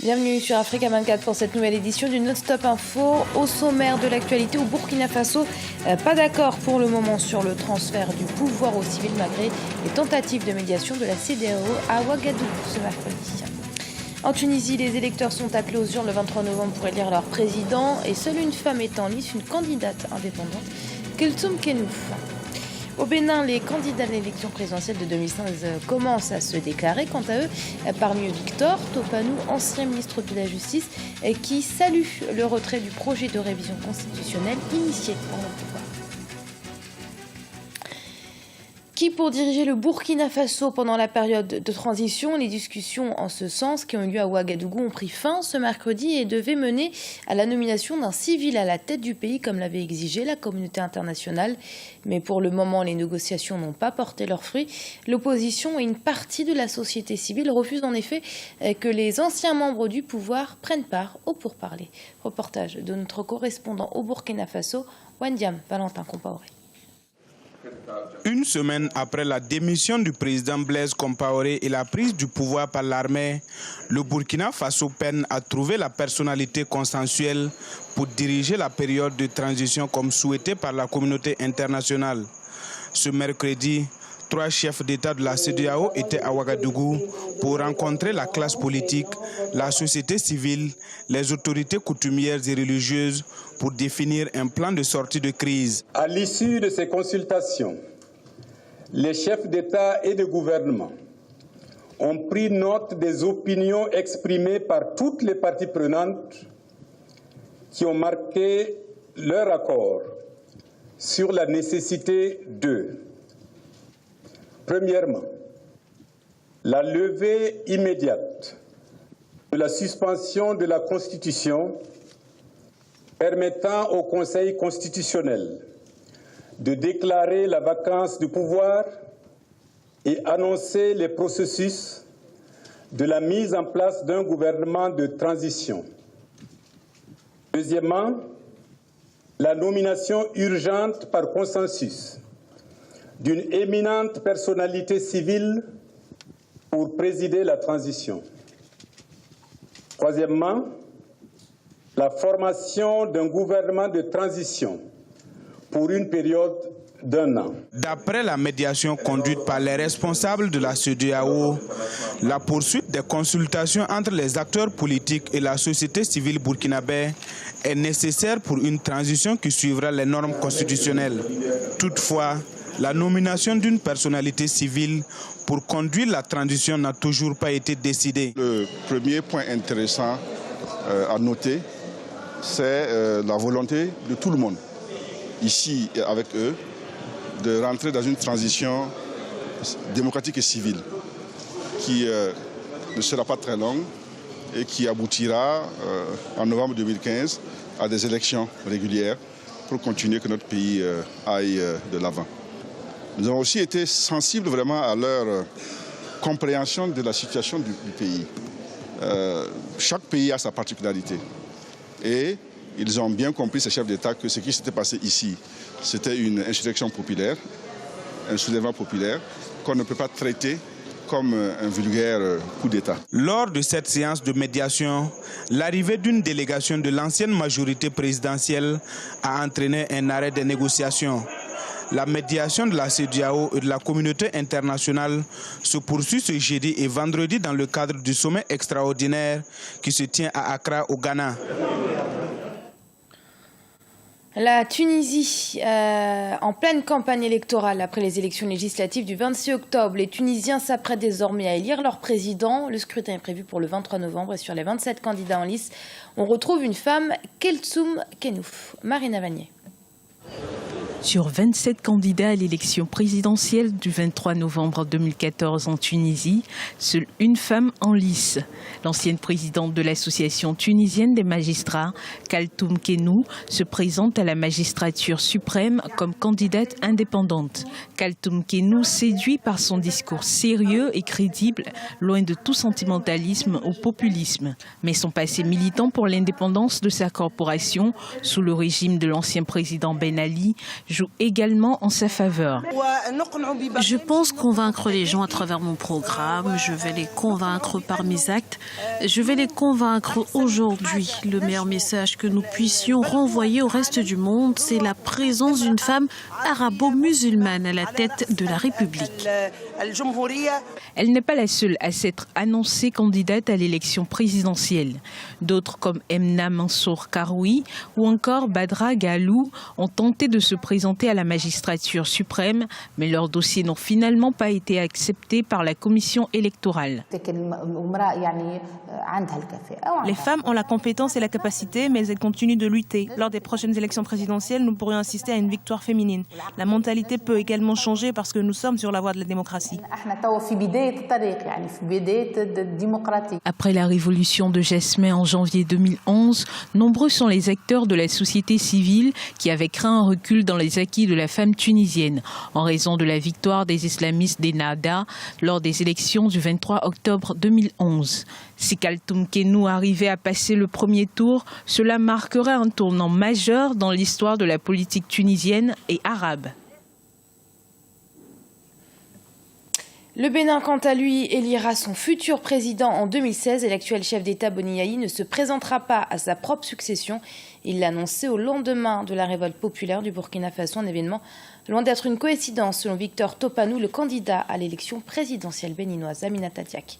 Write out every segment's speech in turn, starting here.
Bienvenue sur Africa 24 pour cette nouvelle édition du Non-Stop Info. Au sommaire de l'actualité, au Burkina Faso, pas d'accord pour le moment sur le transfert du pouvoir aux civils malgré les tentatives de médiation de la CEDEAO à Ouagadougou ce mercredi. En Tunisie, les électeurs sont appelés aux urnes le 23 novembre pour élire leur président et seule une femme est en lice, une candidate indépendante, Keltoum Kenouf. Au Bénin, les candidats à l'élection présidentielle de 2016 commencent à se déclarer. Quant à eux, parmi eux Victor Topanou, ancien ministre de la Justice, qui salue le retrait du projet de révision constitutionnelle initié par le pouvoir. Qui pour diriger le Burkina Faso pendant la période de transition? Les discussions en ce sens qui ont eu lieu à Ouagadougou ont pris fin ce mercredi et devaient mener à la nomination d'un civil à la tête du pays comme l'avait exigé la communauté internationale. Mais pour le moment, les négociations n'ont pas porté leurs fruits. L'opposition et une partie de la société civile refusent en effet que les anciens membres du pouvoir prennent part aux pourparlers. Reportage de notre correspondant au Burkina Faso, Wandiam Valentin Compaoré. Une semaine après la démission du président Blaise Compaoré et la prise du pouvoir par l'armée, le Burkina Faso peine à trouver la personnalité consensuelle pour diriger la période de transition comme souhaité par la communauté internationale. Ce mercredi, 3 chefs d'État de la CEDEAO étaient à Ouagadougou pour rencontrer la classe politique, la société civile, les autorités coutumières et religieuses pour définir un plan de sortie de crise. À l'issue de ces consultations, les chefs d'État et de gouvernement ont pris note des opinions exprimées par toutes les parties prenantes qui ont marqué leur accord sur la nécessité de: premièrement, la levée immédiate de la suspension de la Constitution permettant au Conseil constitutionnel de déclarer la vacance du pouvoir et annoncer les processus de la mise en place d'un gouvernement de transition. Deuxièmement, la nomination urgente par consensus d'une éminente personnalité civile pour présider la transition. Troisièmement, la formation d'un gouvernement de transition pour une période d'1 an. D'après la médiation conduite par les responsables de la CEDEAO, la poursuite des consultations entre les acteurs politiques et la société civile burkinabé est nécessaire pour une transition qui suivra les normes constitutionnelles. Toutefois, la nomination d'une personnalité civile pour conduire la transition n'a toujours pas été décidée. Le premier point intéressant à noter, c'est la volonté de tout le monde, ici et avec eux, de rentrer dans une transition démocratique et civile qui ne sera pas très longue et qui aboutira en novembre 2015 à des élections régulières pour continuer que notre pays aille de l'avant. Nous avons aussi été sensibles vraiment à leur compréhension de la situation du pays. Chaque pays a sa particularité. Et ils ont bien compris, ces chefs d'État, que ce qui s'était passé ici, c'était une insurrection populaire, un soulèvement populaire, qu'on ne peut pas traiter comme un vulgaire coup d'État. Lors de cette séance de médiation, l'arrivée d'une délégation de l'ancienne majorité présidentielle a entraîné un arrêt des négociations. La médiation de la CEDEAO et de la communauté internationale se poursuit ce jeudi et vendredi dans le cadre du sommet extraordinaire qui se tient à Accra, au Ghana. La Tunisie, en pleine campagne électorale après les élections législatives du 26 octobre, les Tunisiens s'apprêtent désormais à élire leur président. Le scrutin est prévu pour le 23 novembre et sur les 27 candidats en lice, on retrouve une femme, Keltoum Kenouf. Marina Vanier. Sur 27 candidats à l'élection présidentielle du 23 novembre 2014 en Tunisie, seule une femme en lice. L'ancienne présidente de l'association tunisienne des magistrats, Keltoum Kenouf, se présente à la magistrature suprême comme candidate indépendante. Keltoum Kenouf séduit par son discours sérieux et crédible, loin de tout sentimentalisme ou populisme. Mais son passé militant pour l'indépendance de sa corporation, sous le régime de l'ancien président Ben Ali, joue également en sa faveur. Je pense convaincre les gens à travers mon programme, je vais les convaincre par mes actes, je vais les convaincre aujourd'hui. Le meilleur message que nous puissions renvoyer au reste du monde, c'est la présence d'une femme arabo-musulmane à la tête de la République. Elle n'est pas la seule à s'être annoncée candidate à l'élection présidentielle. D'autres comme Emna Mansour Karoui ou encore Badra Galou ont tenté de se présenter à la magistrature suprême, mais leurs dossiers n'ont finalement pas été acceptés par la commission électorale. Les femmes ont la compétence et la capacité, mais elles continuent de lutter. Lors des prochaines élections présidentielles, nous pourrions assister à une victoire féminine. La mentalité peut également changer parce que nous sommes sur la voie de la démocratie. Après la révolution de Jasmin en janvier 2011, nombreux sont les acteurs de la société civile qui avaient craint un recul dans les acquis de la femme tunisienne en raison de la victoire des islamistes des Nahda lors des élections du 23 octobre 2011. Si Kaltoum Kenou arrivait à passer le premier tour, cela marquerait un tournant majeur dans l'histoire de la politique tunisienne et arabe. Le Bénin, quant à lui, élira son futur président en 2016 et l'actuel chef d'État Boni Yayi ne se présentera pas à sa propre succession. Il l'a annoncé au lendemain de la révolte populaire du Burkina Faso, un événement loin d'être une coïncidence selon Victor Topanou, le candidat à l'élection présidentielle béninoise. Aminata Diak.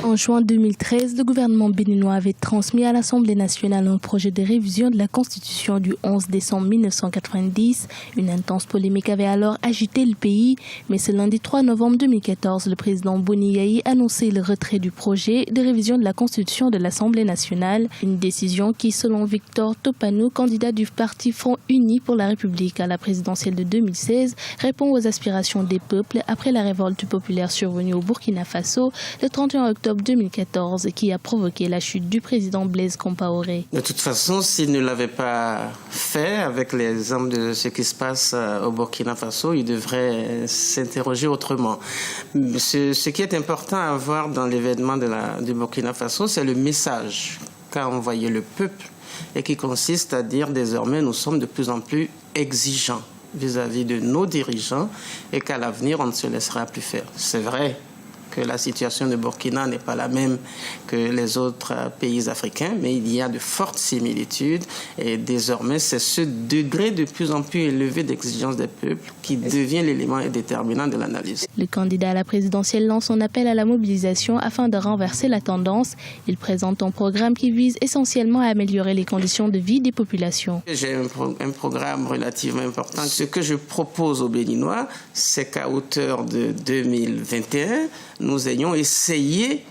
En juin 2013, le gouvernement béninois avait transmis à l'Assemblée nationale un projet de révision de la Constitution du 11 décembre 1990. Une intense polémique avait alors agité le pays, mais ce lundi 3 novembre 2014, le président Boni Yayi annonçait le retrait du projet de révision de la Constitution de l'Assemblée nationale. Une décision qui, selon Victor Topanou, candidat du parti Front Uni pour la République à la présidentielle de 2016, répond aux aspirations des peuples après la révolte populaire survenue au Burkina Faso le 31 octobre 2014 qui a provoqué la chute du président Blaise Compaoré. De toute façon, s'il ne l'avait pas fait, avec l'exemple de ce qui se passe au Burkina Faso, il devrait s'interroger autrement. Ce qui est important à voir dans l'événement du Burkina Faso, c'est le message qu'a envoyé le peuple et qui consiste à dire désormais nous sommes de plus en plus exigeants vis-à-vis de nos dirigeants et qu'à l'avenir on ne se laissera plus faire. C'est vrai que la situation de Burkina n'est pas la même que les autres pays africains, mais il y a de fortes similitudes et désormais c'est ce degré de plus en plus élevé d'exigence des peuples qui devient l'élément déterminant de l'analyse. Le candidat à la présidentielle lance son appel à la mobilisation afin de renverser la tendance. Il présente un programme qui vise essentiellement à améliorer les conditions de vie des populations. J'ai un programme relativement important. Ce que je propose aux Béninois, c'est qu'à hauteur de 2021, nous ayons essayé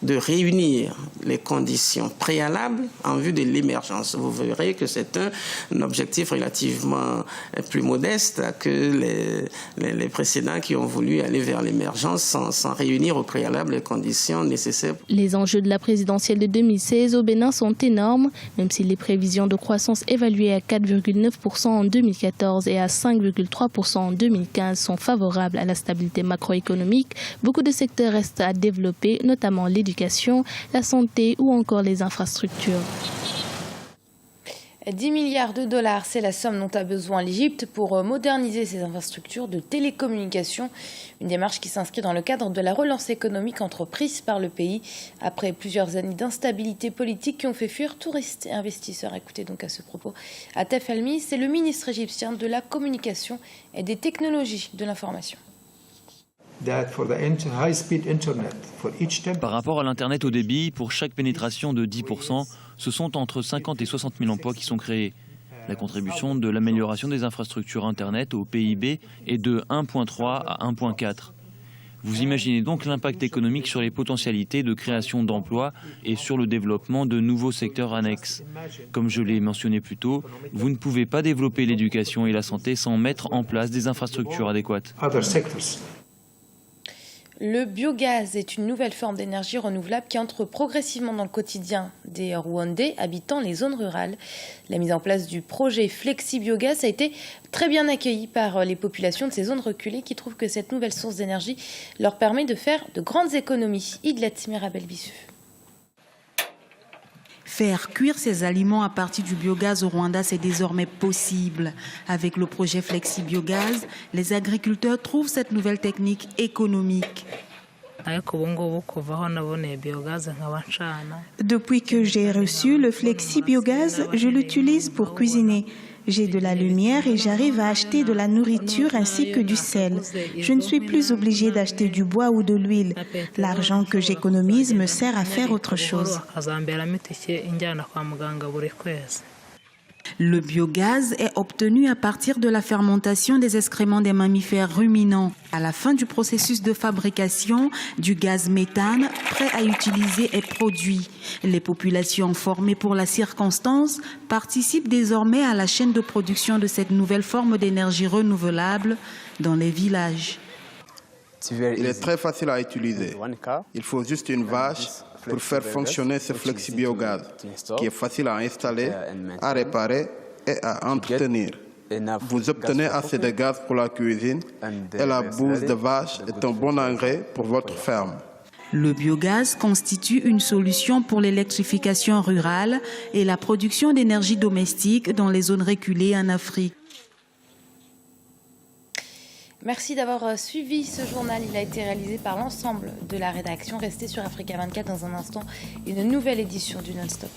de réunir les conditions préalables en vue de l'émergence. Vous verrez que c'est un objectif relativement plus modeste que les précédents qui ont voulu aller vers l'émergence sans réunir au préalable les conditions nécessaires. Les enjeux de la présidentielle de 2016 au Bénin sont énormes, même si les prévisions de croissance évaluées à 4,9% en 2014 et à 5,3% en 2015 sont favorables à la stabilité macroéconomique. Beaucoup de secteurs restent à développer, notamment l'éducation, la santé ou encore les infrastructures. 10 milliards de dollars, c'est la somme dont a besoin l'Égypte pour moderniser ses infrastructures de télécommunications. Une démarche qui s'inscrit dans le cadre de la relance économique entreprise par le pays après plusieurs années d'instabilité politique qui ont fait fuir touristes et investisseurs. Écoutez donc à ce propos Atef Elmi, c'est le ministre égyptien de la communication et des technologies de l'information. Par rapport à l'Internet au débit, pour chaque pénétration de 10%, ce sont entre 50 et 60 000 emplois qui sont créés. La contribution de l'amélioration des infrastructures Internet au PIB est de 1,3 à 1,4. Vous imaginez donc l'impact économique sur les potentialités de création d'emplois et sur le développement de nouveaux secteurs annexes. Comme je l'ai mentionné plus tôt, vous ne pouvez pas développer l'éducation et la santé sans mettre en place des infrastructures adéquates. Le biogaz est une nouvelle forme d'énergie renouvelable qui entre progressivement dans le quotidien des Rwandais habitant les zones rurales. La mise en place du projet Flexi Biogaz a été très bien accueillie par les populations de ces zones reculées qui trouvent que cette nouvelle source d'énergie leur permet de faire de grandes économies. Idlet Mirabel Bissu. Faire cuire ces aliments à partir du biogaz au Rwanda, c'est désormais possible. Avec le projet Flexi Biogaz, les agriculteurs trouvent cette nouvelle technique économique. Depuis que j'ai reçu le Flexi Biogaz, je l'utilise pour cuisiner. J'ai de la lumière et j'arrive à acheter de la nourriture ainsi que du sel. Je ne suis plus obligée d'acheter du bois ou de l'huile. L'argent que j'économise me sert à faire autre chose. Le biogaz est obtenu à partir de la fermentation des excréments des mammifères ruminants. À la fin du processus de fabrication, du gaz méthane prêt à utiliser est produit. Les populations formées pour la circonstance participent désormais à la chaîne de production de cette nouvelle forme d'énergie renouvelable dans les villages. Il est très facile à utiliser. Il faut juste une vache pour faire fonctionner ce FlexiBiogaz, qui est facile à installer, à réparer et à entretenir. Vous obtenez assez de gaz pour la cuisine et la bouse de vache est un bon engrais pour votre ferme. Le biogaz constitue une solution pour l'électrification rurale et la production d'énergie domestique dans les zones reculées en Afrique. Merci d'avoir suivi ce journal. Il a été réalisé par l'ensemble de la rédaction. Restez sur Africa 24 dans un instant. Une nouvelle édition du Non-Stop.